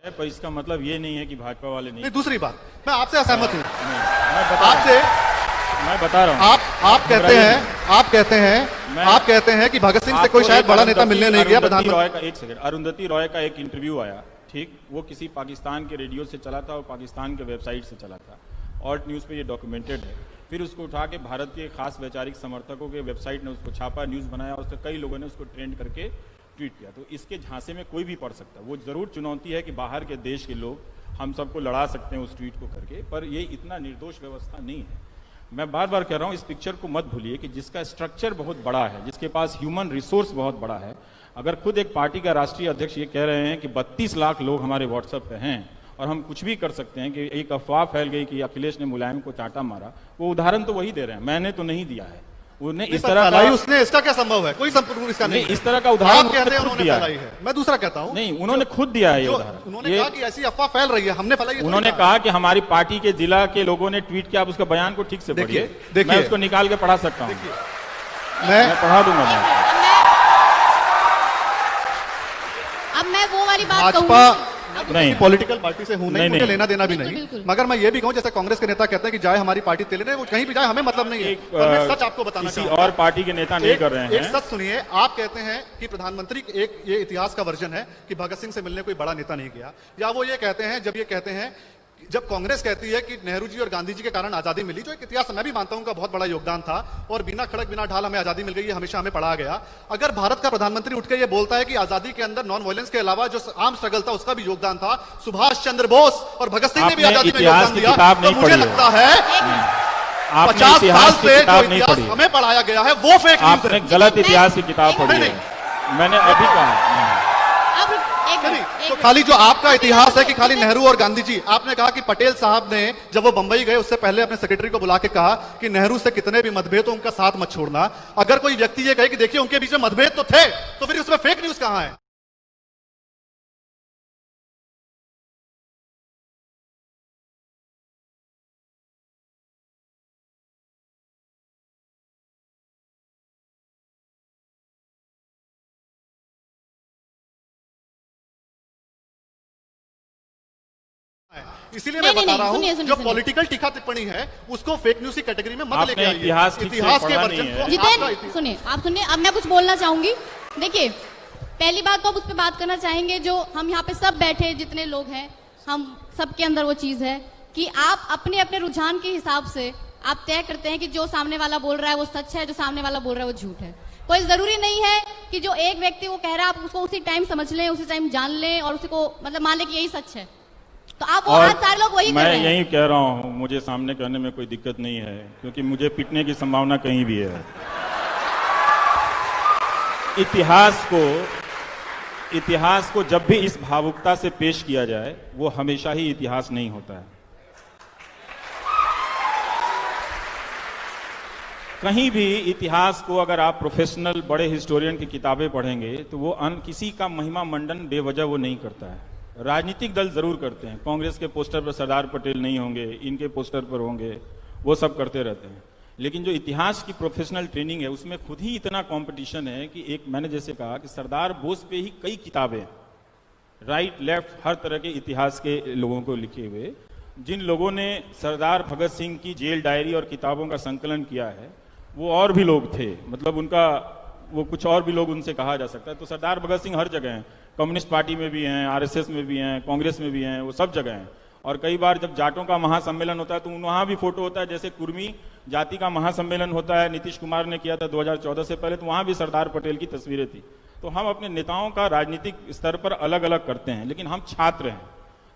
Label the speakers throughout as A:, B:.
A: पर इसका मतलब ये नहीं है कि भाजपा वाले नहीं।
B: दूसरी बात, मैं आपसे असहमत हूँ।
A: मैं बता रहा हूँ
B: आप कहते हैं कि भगत सिंह से कोई शायद बड़ा नेता मिलने नहीं गया। प्रधानमंत्री
A: एक सेकंड, अरुंधति रॉय का एक इंटरव्यू आया, ठीक, वो किसी पाकिस्तान के रेडियो से चला था और पाकिस्तान के वेबसाइट से चला था, और न्यूज़ पे ये डॉक्यूमेंटेड है। फिर उसको उठा के भारत के खास वैचारिक समर्थकों के वेबसाइट ने उसको छापा, न्यूज़ बनाया, और कई लोगों ने उसको ट्रेंड करके ट्वीट किया। तो इसके झांसे में कोई भी पढ़ सकता है। वो जरूर चुनौती है कि बाहर के देश के लोग हम सबको लड़ा सकते हैं उस ट्वीट को करके, पर ये इतना निर्दोष व्यवस्था नहीं है। मैं बार बार कह रहा हूँ, इस पिक्चर को मत भूलिए कि जिसका स्ट्रक्चर बहुत बड़ा है, जिसके पास ह्यूमन रिसोर्स बहुत बड़ा है। अगर खुद एक पार्टी का राष्ट्रीय अध्यक्ष ये कह रहे हैं कि 32 लाख लोग हमारे व्हाट्सएप पे हैं और हम कुछ भी कर सकते हैं, कि एक अफवाह फैल गई कि अखिलेश ने मुलायम को चांटा मारा, वो उदाहरण तो वही दे रहे हैं, मैंने तो नहीं दिया है। उन्हें इस तरह का,
B: उसने इसका क्या संभव है? कोई संपूर्ण इसका नहीं,
A: इस तरह का उदाहरण
B: कहते हैं उन्होंने फैलाई है। मैं दूसरा कहता हूं,
A: नहीं, उन्होंने खुद दिया है ये उदाहरण।
B: उन्होंने कहा कि ऐसी अफवाह फैल रही है, हमने फैलाई।
A: उन्होंने कहा कि हमारी पार्टी के जिला के लोगों ने ट्वीट किया। आप उसका बयान को ठीक से पढ़िए, मैं उसको निकाल के पढ़ा सकता हूँ, मैं पढ़ा दूंगा।
C: अब मैं वो वाली बात कहूंगी,
B: नहीं, पॉलिटिकल पार्टी से हूं नहीं, मुझे लेना देना भी नहीं, मगर मैं ये भी कहूं, जैसे कांग्रेस के नेता कहते हैं कि जाए हमारी पार्टी तेले, वो कहीं भी जाए हमें मतलब नहीं है। मैं सच आपको बताना
A: किसी और पार्टी के नेता नहीं कर रहे हैं।
B: एक सच सुनिए, आप कहते हैं कि प्रधानमंत्री एक ये इतिहास का वर्जन है कि भगत सिंह से मिलने कोई बड़ा नेता नहीं गया, या वो ये कहते हैं, जब कांग्रेस कहती है कि नेहरू जी और गांधी जी के कारण आजादी मिली, जो एक इतिहास मैं भी मानता हूं का बहुत बड़ा योगदान था, और बिना खड़क बिना ढाल हमें आजादी मिल गई, ये हमेशा हमें पढ़ा गया। अगर भारत का प्रधानमंत्री उठ के ये बोलता है कि आजादी के अंदर नॉन वायलेंस के अलावा जो आर्म स्ट्रगल था उसका भी योगदान था, सुभाष चंद्र बोस और भगत सिंह ने भी आजादी में योगदान दिया, तो मुझे लगता है 50 साल से जो इतिहास हमें पढ़ाया गया है वो फेक न्यूज़ है।
A: गलत इतिहास की किताब पढ़ी है, मैंने अभी कहा।
B: तो खाली जो आपका इतिहास है कि खाली नेहरू और गांधी जी, आपने कहा कि पटेल साहब ने जब वो बंबई गए उससे पहले अपने सेक्रेटरी को बुला के कहा कि नेहरू से कितने भी मतभेद हो उनका साथ मत छोड़ना। अगर कोई व्यक्ति ये कहे कि देखिए उनके बीच में मतभेद तो थे, तो फिर उसमें फेक न्यूज कहां है? इसीलिए मैं बता रहा हूं, जो पॉलिटिकल टीका टिप्पणी है उसको फेक न्यूज की कैटेगरी में मत लेके आइए।
A: इतिहास
B: के वर्जन को
C: जितेंद्र सुनिए, आप सुनिए, अब मैं कुछ बोलना चाहूंगी। देखिए, पहली बात तो आप उस पर बात करना चाहेंगे, जो हम यहाँ पे सब बैठे जितने लोग हैं, हम सबके अंदर वो चीज है कि आप अपने अपने रुझान के हिसाब से आप तय करते हैं कि जो सामने वाला बोल रहा है वो सच है, जो सामने वाला बोल रहा है वो झूठ है। कोई जरूरी नहीं है कि जो एक व्यक्ति वो कह रहा है आप उसको उसी टाइम समझ लें, उसी टाइम जान लें और उसी को मतलब मान लें कि यही सच है। तो आप वो आज सारे लोग वही कर रहे हैं।
A: मैं यही कह रहा हूं, मुझे सामने कहने में कोई दिक्कत नहीं है, क्योंकि मुझे पिटने की संभावना कहीं भी है। इतिहास को जब भी इस भावुकता से पेश किया जाए, वो हमेशा ही इतिहास नहीं होता है। कहीं भी इतिहास को अगर आप प्रोफेशनल बड़े हिस्टोरियन की किताबें पढ़ेंगे तो वो किसी का महिमा मंडन बेवजह वो नहीं करता है। राजनीतिक दल जरूर करते हैं, कांग्रेस के पोस्टर पर सरदार पटेल नहीं होंगे, इनके पोस्टर पर होंगे, वो सब करते रहते हैं। लेकिन जो इतिहास की प्रोफेशनल ट्रेनिंग है उसमें खुद ही इतना कंपटीशन है कि एक मैंने जैसे कहा कि सरदार बोस पे ही कई किताबें, राइट लेफ्ट हर तरह के इतिहास के लोगों को लिखे हुए, जिन लोगों ने सरदार भगत सिंह की जेल डायरी और किताबों का संकलन किया है वो और भी लोग थे, मतलब उनका वो कुछ और भी लोग उनसे कहा जा सकता है। तो सरदार भगत सिंह हर जगह हैं, कम्युनिस्ट पार्टी में भी हैं, आरएसएस में भी हैं, कांग्रेस में भी हैं, वो सब जगह हैं। और कई बार जब जाटों का महासम्मेलन होता है तो वहां भी फोटो होता है, जैसे कुर्मी जाति का महासम्मेलन होता है, नीतीश कुमार ने किया था 2014 से पहले, तो वहां भी सरदार पटेल की तस्वीरें थी। तो हम अपने नेताओं का राजनीतिक स्तर पर अलग अलग करते हैं, लेकिन हम छात्र हैं।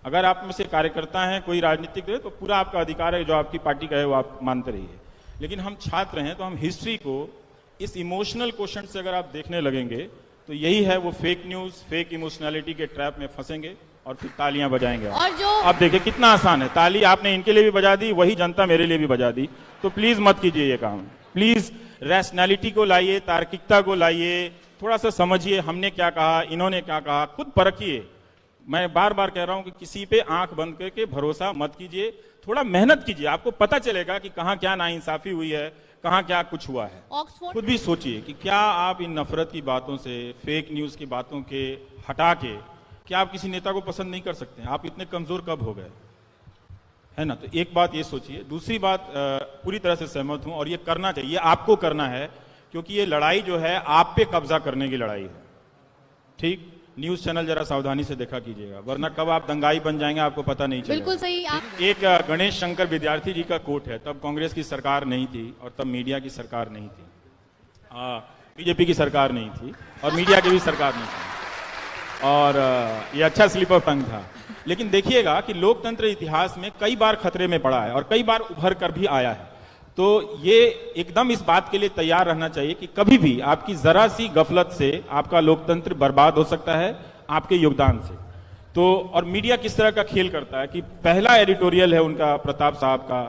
A: अगर आप में से कार्यकर्ता हैं, कोई राजनीतिक है, तो पूरा आपका अधिकार है, जो आपकी पार्टी का है वो आप मानते रहिए। लेकिन हम छात्र हैं, तो हम हिस्ट्री को इस इमोशनल क्वेश्चन से अगर आप देखने लगेंगे तो यही है, वो फेक न्यूज, फेक इमोशनैलिटी के ट्रैप में फंसेंगे और फिर तालियां बजाएंगे।
C: और जो
A: आप देखिए कितना आसान है, ताली आपने इनके लिए भी बजा दी, वही जनता मेरे लिए भी बजा दी। तो प्लीज मत कीजिए ये काम, प्लीज रैशनैलिटी को लाइए, तार्किकता को लाइए, थोड़ा सा समझिए हमने क्या कहा, इन्होंने क्या कहा, खुद परखिए। मैं बार बार कह रहा हूं कि किसी पे आंख बंद करके भरोसा मत कीजिए, थोड़ा मेहनत कीजिए, आपको पता चलेगा कि कहां क्या नाइंसाफी हुई है, कहां क्या कुछ हुआ है। खुद भी सोचिए कि क्या आप इन नफरत की बातों से, फेक न्यूज की बातों के हटा के क्या आप किसी नेता को पसंद नहीं कर सकते हैं? आप इतने कमजोर कब हो गए, है ना? तो एक बात ये सोचिए। दूसरी बात, पूरी तरह से सहमत हूं और ये करना चाहिए, आपको करना है, क्योंकि ये लड़ाई जो है आप पे कब्जा करने की लड़ाई है। ठीक, न्यूज चैनल जरा सावधानी से देखा कीजिएगा, वरना कब आप दंगाई बन जाएंगे आपको पता नहीं चलेगा।
C: बिल्कुल सही। आप
A: एक गणेश शंकर विद्यार्थी जी का कोट है, तब कांग्रेस की सरकार नहीं थी और तब मीडिया की सरकार नहीं थी, बीजेपी की सरकार नहीं थी और मीडिया की भी सरकार नहीं थी, और ये अच्छा स्लिप ऑफ टंग था। लेकिन देखिएगा कि लोकतंत्र इतिहास में कई बार खतरे में पड़ा है और कई बार उभर कर भी आया है। तो ये एकदम इस बात के लिए तैयार रहना चाहिए कि कभी भी आपकी जरा सी गफलत से आपका लोकतंत्र बर्बाद हो सकता है, आपके योगदान से। तो और मीडिया किस तरह का खेल करता है कि पहला एडिटोरियल है उनका प्रताप साहब का,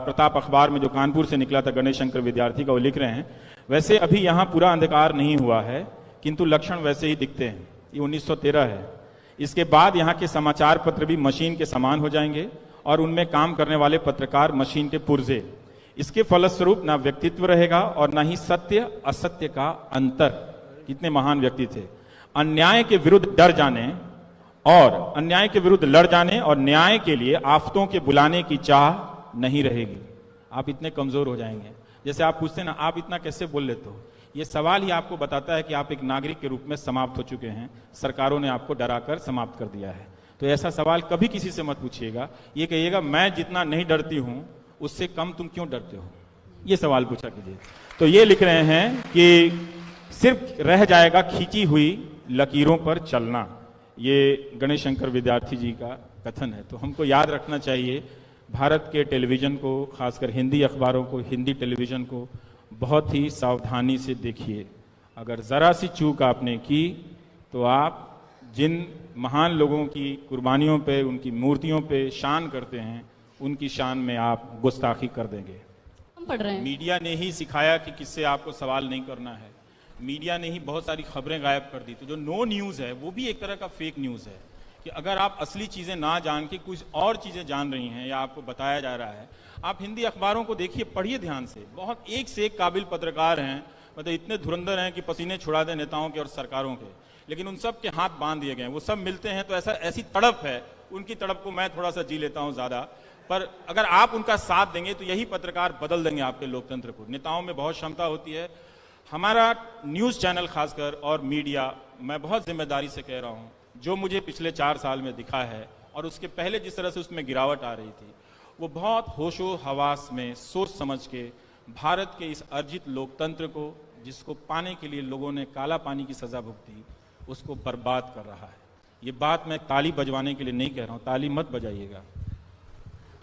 A: प्रताप अखबार में जो कानपुर से निकला था, गणेश शंकर विद्यार्थी का, वो लिख रहे हैं, वैसे अभी यहां पूरा अंधकार नहीं हुआ है किंतु लक्षण वैसे ही दिखते हैं। ये 1913 है। इसके बाद यहाँ के समाचार पत्र भी मशीन के समान हो जाएंगे और उनमें काम करने वाले पत्रकार मशीन के पुर्जे। इसके फलस्वरूप ना व्यक्तित्व रहेगा और ना ही सत्य असत्य का अंतर। कितने महान व्यक्ति थे। अन्याय के विरुद्ध डर जाने और अन्याय के विरुद्ध लड़ जाने और न्याय के लिए आफतों के बुलाने की चाह नहीं रहेगी। आप इतने कमजोर हो जाएंगे। जैसे आप पूछते हैं ना, आप इतना कैसे बोल लेते हो, ये सवाल ही आपको बताता है कि आप एक नागरिक के रूप में समाप्त हो चुके हैं। सरकारों ने आपको डराकर समाप्त कर दिया है। तो ऐसा सवाल कभी किसी से मत पूछिएगा। ये कहिएगा मैं जितना नहीं डरती हूं उससे कम तुम क्यों डरते हो, ये सवाल पूछा कीजिए। तो ये लिख रहे हैं कि सिर्फ रह जाएगा खींची हुई लकीरों पर चलना। ये गणेश शंकर विद्यार्थी जी का कथन है। तो हमको याद रखना चाहिए, भारत के टेलीविजन को, खासकर हिंदी अखबारों को, हिंदी टेलीविजन को बहुत ही सावधानी से देखिए। अगर जरा सी चूक आपने की तो आप जिन महान लोगों की कुर्बानियों पे, उनकी मूर्तियों पे शान करते हैं, उनकी शान में आप गुस्ताखी कर देंगे।
C: हम पढ़ रहे हैं।
A: मीडिया ने ही सिखाया कि किससे आपको सवाल नहीं करना है। मीडिया ने ही बहुत सारी खबरें गायब कर दी। तो जो नो न्यूज है वो भी एक तरह का फेक न्यूज है कि अगर आप असली चीजें ना जान के कुछ और चीजें जान रही हैं या आपको बताया जा रहा है। आप हिंदी अखबारों को देखिए, पढ़िए ध्यान से। बहुत एक से एक काबिल पत्रकार हैं, मतलब इतने धुरंधर हैं कि पसीने छुड़ा दें नेताओं के और सरकारों के, लेकिन उन सब के हाथ बांध दिए गए। वो सब मिलते हैं तो ऐसी तड़प है, उनकी तड़प को मैं थोड़ा सा जी लेता हूं ज्यादा। पर अगर आप उनका साथ देंगे तो यही पत्रकार बदल देंगे आपके लोकतंत्र को। नेताओं में बहुत क्षमता होती है। हमारा न्यूज चैनल खासकर और मीडिया, मैं बहुत जिम्मेदारी से कह रहा हूं, जो मुझे पिछले 4 साल में दिखा है और उसके पहले जिस तरह से उसमें गिरावट आ रही थी, वो बहुत होशो हवास में सोच समझ के भारत के इस अर्जित लोकतंत्र को, जिसको पाने के लिए लोगों ने काला पानी की सजा भुगती, उसको बर्बाद कर रहा है। ये बात मैं ताली बजवाने के लिए नहीं कह रहा हूं, ताली मत बजाइएगा।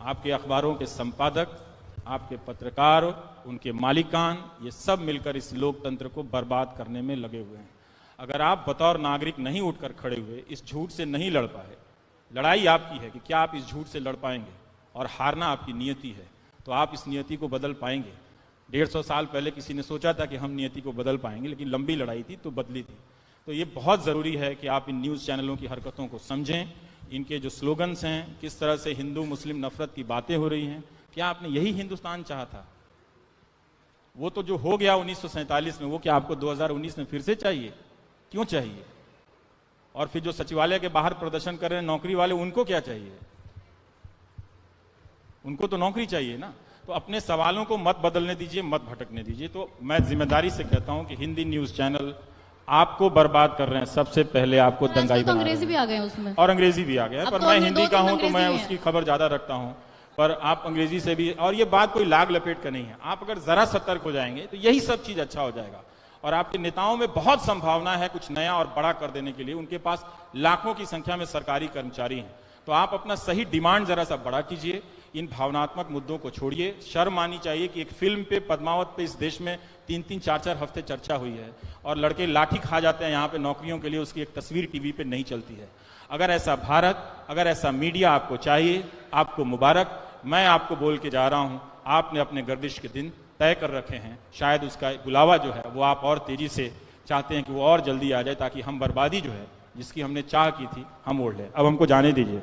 A: आपके अखबारों के संपादक, आपके पत्रकार, उनके मालिकान, ये सब मिलकर इस लोकतंत्र को बर्बाद करने में लगे हुए हैं। अगर आप बतौर नागरिक नहीं उठकर खड़े हुए, इस झूठ से नहीं लड़ पाए, लड़ाई आपकी है कि क्या आप इस झूठ से लड़ पाएंगे, और हारना आपकी नियति है, तो आप इस नियति को बदल पाएंगे। 150 साल पहले किसी ने सोचा था कि हम नियति को बदल पाएंगे, लेकिन लंबी लड़ाई थी तो बदली थी। तो ये बहुत जरूरी है कि आप इन न्यूज चैनलों की हरकतों को समझें, इनके जो स्लोगन्स हैं, किस तरह से हिंदू मुस्लिम नफरत की बातें हो रही हैं। क्या आपने यही हिंदुस्तान चाहा था? वो तो जो हो गया 1947 में, वो क्या आपको 2019 में फिर से चाहिए? क्यों चाहिए? और फिर जो सचिवालय के बाहर प्रदर्शन कर रहे हैं नौकरी वाले, उनको क्या चाहिए? उनको तो नौकरी चाहिए ना। तो अपने सवालों को मत बदलने दीजिए, मत भटकने दीजिए। तो मैं जिम्मेदारी से कहता हूं कि हिंदी न्यूज चैनल आपको बर्बाद कर रहे हैं। सबसे पहले आपको दंगाई बना रहे हैं।
C: अंग्रेजी भी आ गए उसमें,
A: और अंग्रेजी भी आ गया है, पर
C: तो
A: मैं हिंदी का हूं तो
C: अंग्रेजी
A: मैं
C: भी
A: उसकी खबर ज्यादा रखता हूं। पर आप अंग्रेजी से भी, और ये बात कोई लाग लपेट का नहीं है। आप अगर जरा सतर्क हो जाएंगे तो यही सब चीज अच्छा हो जाएगा। और आपके नेताओं में बहुत संभावना है कुछ नया और बड़ा कर देने के लिए। उनके पास लाखों की संख्या में सरकारी कर्मचारी हैं। तो आप अपना सही डिमांड जरा सा बड़ा कीजिए। इन भावनात्मक मुद्दों को छोड़िए। शर्म आनी चाहिए कि एक फिल्म पे, पद्मावत पे, इस देश में 3-3, 4-4 हफ्ते चर्चा हुई है और लड़के लाठी खा जाते हैं यहाँ पे नौकरियों के लिए, उसकी एक तस्वीर टीवी पे नहीं चलती है। अगर ऐसा भारत, अगर ऐसा मीडिया आपको चाहिए, आपको मुबारक। मैं आपको बोल के जा रहा हूं, आपने अपने गर्दिश के दिन तय कर रखे हैं। शायद उसका बुलावा जो है वो आप और तेजी से चाहते हैं कि वो और जल्दी आ जाए, ताकि हम बर्बादी जो है, जिसकी हमने चाह की थी, हम ओढ़ लें। अब हमको जाने दीजिए।